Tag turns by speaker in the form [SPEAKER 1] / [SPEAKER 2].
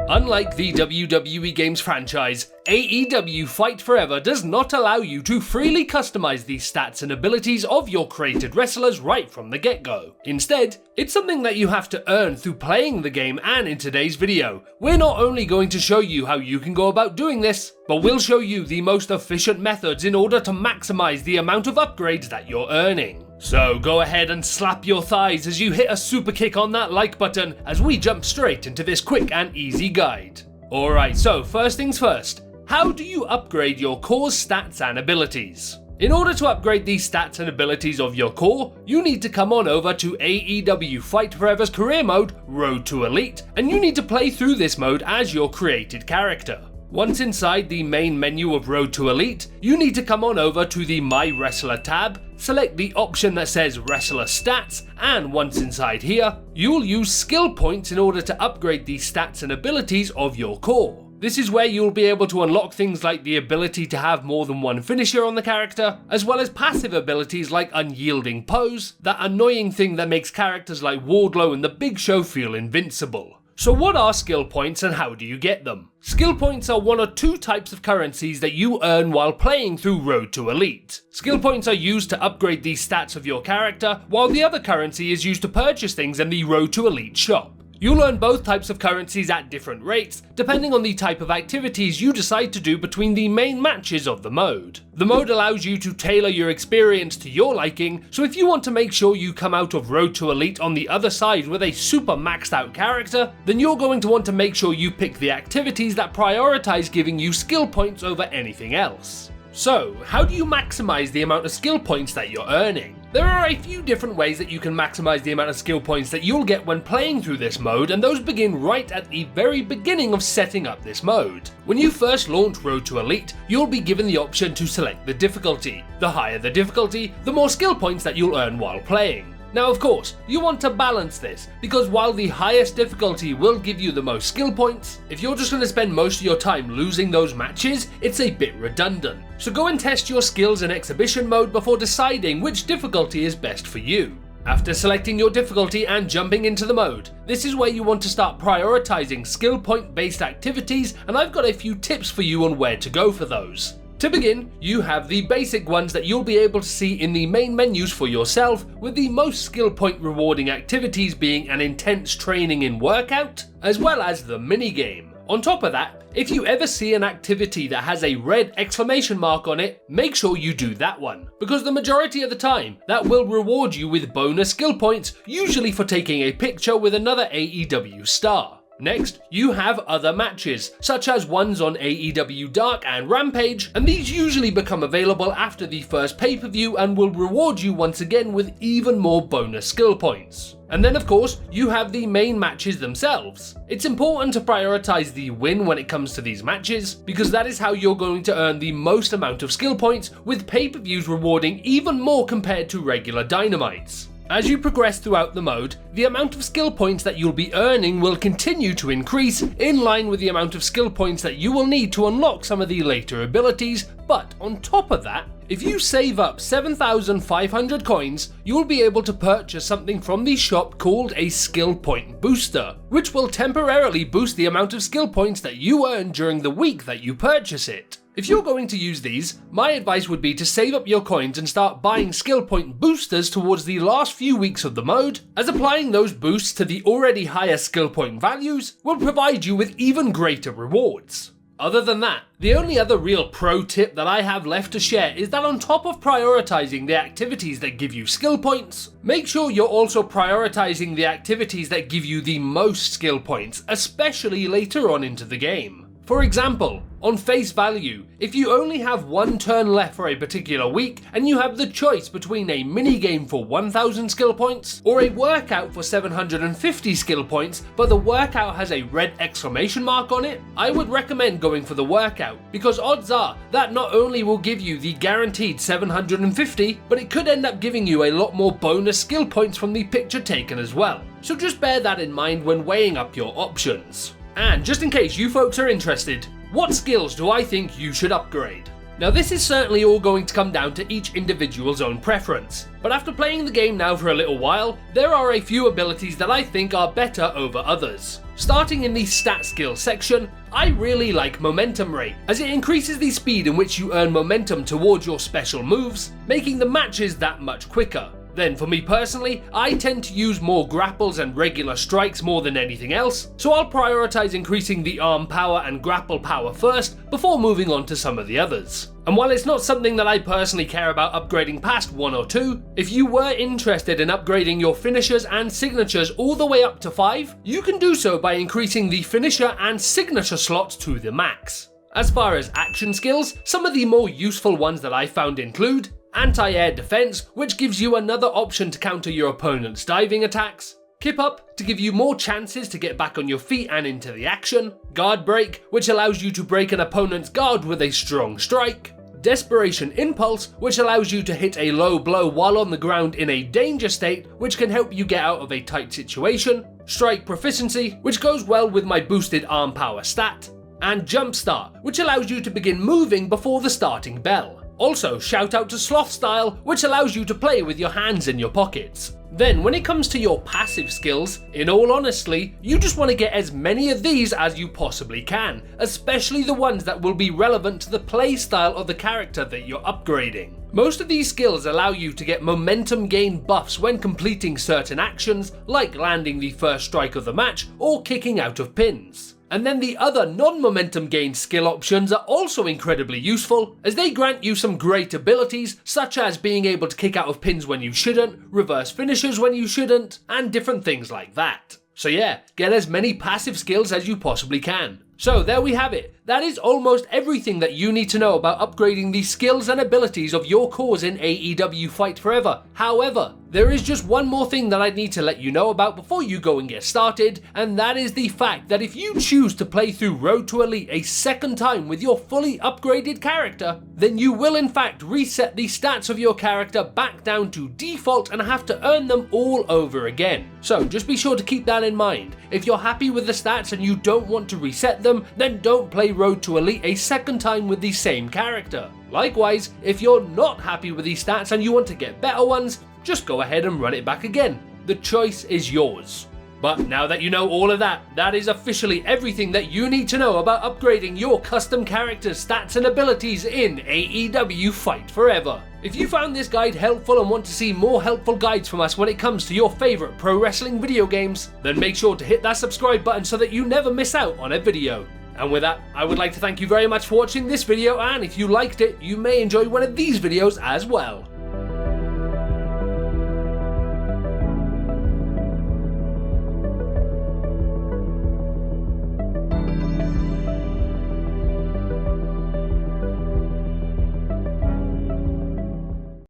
[SPEAKER 1] Unlike the WWE Games franchise, AEW Fight Forever does not allow you to freely customize the stats and abilities of your created wrestlers right from the get-go. Instead, it's something that you have to earn through playing the game, and in today's video, we're not only going to show you how you can go about doing this, but we'll show you the most efficient methods in order to maximize the amount of upgrades that you're earning. So go ahead and slap your thighs as you hit a super kick on that like button as we jump straight into this quick and easy guide. Alright, so first things first, how do you upgrade your core's stats and abilities? In order to upgrade the stats and abilities of your core, you need to come on over to AEW Fight Forever's career mode, Road to Elite, and you need to play through this mode as your created character. Once inside the main menu of Road to Elite, you need to come on over to the My Wrestler tab, select the option that says Wrestler Stats, and once inside here, you'll use skill points in order to upgrade the stats and abilities of your core. This is where you'll be able to unlock things like the ability to have more than one finisher on the character, as well as passive abilities like Unyielding Pose, that annoying thing that makes characters like Wardlow and The Big Show feel invincible. So what are skill points and how do you get them? Skill points are one or two types of currencies that you earn while playing through Road to Elite. Skill points are used to upgrade the stats of your character, while the other currency is used to purchase things in the Road to Elite shop. You'll earn both types of currencies at different rates, depending on the type of activities you decide to do between the main matches of the mode. The mode allows you to tailor your experience to your liking, so if you want to make sure you come out of Road to Elite on the other side with a super maxed out character, then you're going to want to make sure you pick the activities that prioritize giving you skill points over anything else. So, how do you maximize the amount of skill points that you're earning? There are a few different ways that you can maximize the amount of skill points that you'll get when playing through this mode, and those begin right at the very beginning of setting up this mode. When you first launch Road to Elite, you'll be given the option to select the difficulty. The higher the difficulty, the more skill points that you'll earn while playing. Now of course, you want to balance this, because while the highest difficulty will give you the most skill points, if you're just going to spend most of your time losing those matches, it's a bit redundant. So go and test your skills in exhibition mode before deciding which difficulty is best for you. After selecting your difficulty and jumping into the mode, this is where you want to start prioritizing skill point based activities, and I've got a few tips for you on where to go for those. To begin, you have the basic ones that you'll be able to see in the main menus for yourself, with the most skill point rewarding activities being an intense training in workout, as well as the minigame. On top of that, if you ever see an activity that has a red exclamation mark on it, make sure you do that one, because the majority of the time, that will reward you with bonus skill points, usually for taking a picture with another AEW star. Next, you have other matches, such as ones on AEW Dark and Rampage, and these usually become available after the first pay-per-view and will reward you once again with even more bonus skill points. And then of course, you have the main matches themselves. It's important to prioritize the win when it comes to these matches, because that is how you're going to earn the most amount of skill points, with pay-per-views rewarding even more compared to regular Dynamites. As you progress throughout the mode, the amount of skill points that you'll be earning will continue to increase in line with the amount of skill points that you will need to unlock some of the later abilities, but on top of that, if you save up 7,500 coins, you'll be able to purchase something from the shop called a skill point booster, which will temporarily boost the amount of skill points that you earn during the week that you purchase it. If you're going to use these, my advice would be to save up your coins and start buying skill point boosters towards the last few weeks of the mode, as applying those boosts to the already higher skill point values will provide you with even greater rewards. Other than that, the only other real pro tip that I have left to share is that on top of prioritizing the activities that give you skill points, make sure you're also prioritizing the activities that give you the most skill points, especially later on into the game. For example, on face value, if you only have one turn left for a particular week and you have the choice between a minigame for 1000 skill points or a workout for 750 skill points, but the workout has a red exclamation mark on it, I would recommend going for the workout, because odds are that not only will give you the guaranteed 750, but it could end up giving you a lot more bonus skill points from the picture taken as well. So just bear that in mind when weighing up your options. And just in case you folks are interested, what skills do I think you should upgrade? Now this is certainly all going to come down to each individual's own preference, but after playing the game now for a little while, there are a few abilities that I think are better over others. Starting in the stat skill section, I really like momentum rate, as it increases the speed in which you earn momentum towards your special moves, making the matches that much quicker. Then for me personally, I tend to use more grapples and regular strikes more than anything else, so I'll prioritize increasing the arm power and grapple power first before moving on to some of the others. And while it's not something that I personally care about upgrading past 1 or 2, if you were interested in upgrading your finishers and signatures all the way up to 5, you can do so by increasing the finisher and signature slots to the max. As far as action skills, some of the more useful ones that I found include anti-air defense, which gives you another option to counter your opponent's diving attacks, kip up to give you more chances to get back on your feet and into the action, guard break, which allows you to break an opponent's guard with a strong strike, desperation impulse, which allows you to hit a low blow while on the ground in a danger state, which can help you get out of a tight situation, strike proficiency, which goes well with my boosted arm power stat, and jump start, which allows you to begin moving before the starting bell. Also, shout out to Sloth Style, which allows you to play with your hands in your pockets. Then when it comes to your passive skills, in all honesty, you just want to get as many of these as you possibly can, especially the ones that will be relevant to the play style of the character that you're upgrading. Most of these skills allow you to get momentum gain buffs when completing certain actions, like landing the first strike of the match or kicking out of pins. And then the other non-momentum gain skill options are also incredibly useful, as they grant you some great abilities, such as being able to kick out of pins when you shouldn't, reverse finishers when you shouldn't, and different things like that. So yeah, get as many passive skills as you possibly can. So there we have it. That is almost everything that you need to know about upgrading the skills and abilities of your cause in AEW Fight Forever. However, there is just one more thing that I need to let you know about before you go and get started, and that is the fact that if you choose to play through Road to Elite a second time with your fully upgraded character, then you will in fact reset the stats of your character back down to default and have to earn them all over again. So just be sure to keep that in mind. If you're happy with the stats and you don't want to reset them, then don't play Road to Elite a second time with the same character. Likewise, if you're not happy with these stats and you want to get better ones, just go ahead and run it back again. The choice is yours. But now that you know all of that, that is officially everything that you need to know about upgrading your custom character's stats and abilities in AEW Fight Forever. If you found this guide helpful and want to see more helpful guides from us when it comes to your favorite pro wrestling video games, then make sure to hit that subscribe button so that you never miss out on a video. And with that, I would like to thank you very much for watching this video, and if you liked it, you may enjoy one of these videos as well.